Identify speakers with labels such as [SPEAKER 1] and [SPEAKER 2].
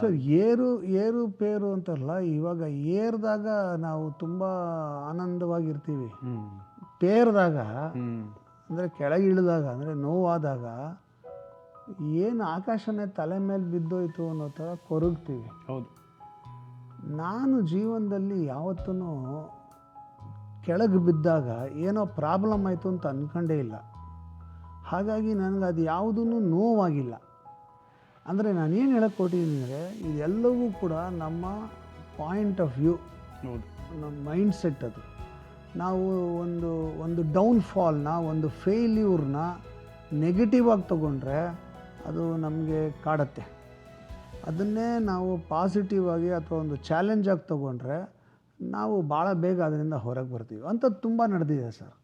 [SPEAKER 1] Sir ಏರುಪೇರು ಅಂತಲ್ಲ, ಇವಾಗ ಏರಿದಾಗ ನಾವು ತುಂಬ ಆನಂದವಾಗಿರ್ತೀವಿ. ಪೇರಿದಾಗ ಅಂದರೆ ಕೆಳಗೆ ಇಳಿದಾಗ ಅಂದರೆ ನೋವಾದಾಗ ಏನು ಆಕಾಶನೇ ತಲೆ ಮೇಲೆ ಬಿದ್ದೋಯ್ತು ಅನ್ನೋ ಥರ ಕೊರಗ್ತೀವಿ.
[SPEAKER 2] ಹೌದು.
[SPEAKER 1] ನಾನು ಜೀವನದಲ್ಲಿ ಯಾವತ್ತೂ ಕೆಳಗೆ ಬಿದ್ದಾಗ ಏನೋ ಪ್ರಾಬ್ಲಮ್ ಆಯಿತು ಅಂತ ಅಂದ್ಕೊಂಡೇ ಇಲ್ಲ. ಹಾಗಾಗಿ ನನಗೆ ಅದು ಯಾವುದೂ ನೋವಾಗಿಲ್ಲ. ಅಂದರೆ ನಾನೇನು ಹೇಳಕ್ಕೆ ಕೊಟ್ಟಿದ್ದೀನಿ ಅಂದರೆ, ಇದೆಲ್ಲವೂ ಕೂಡ ನಮ್ಮ ಪಾಯಿಂಟ್ ಆಫ್ ವ್ಯೂ,
[SPEAKER 2] ಹೌದು,
[SPEAKER 1] ನಮ್ಮ ಮೈಂಡ್ ಸೆಟ್. ಅದು ನಾವು ಒಂದು ಡೌನ್ಫಾಲ್ನ, ಒಂದು ಫೇಲ್ಯೂರ್ನ ನೆಗೆಟಿವ್ ಆಗಿ ತೊಗೊಂಡ್ರೆ ಅದು ನಮಗೆ ಕಾಡುತ್ತೆ. ಅದನ್ನೇ ನಾವು ಪಾಸಿಟಿವ್ ಆಗಿ ಅಥವಾ ಒಂದು ಚಾಲೆಂಜಾಗಿ ತೊಗೊಂಡ್ರೆ ನಾವು ಭಾಳ ಬೇಗ ಅದರಿಂದ ಹೊರಗೆ ಬರ್ತೀವಿ. ಅಂಥದ್ದು ತುಂಬ ನಡೆದಿದೆ ಸರ್.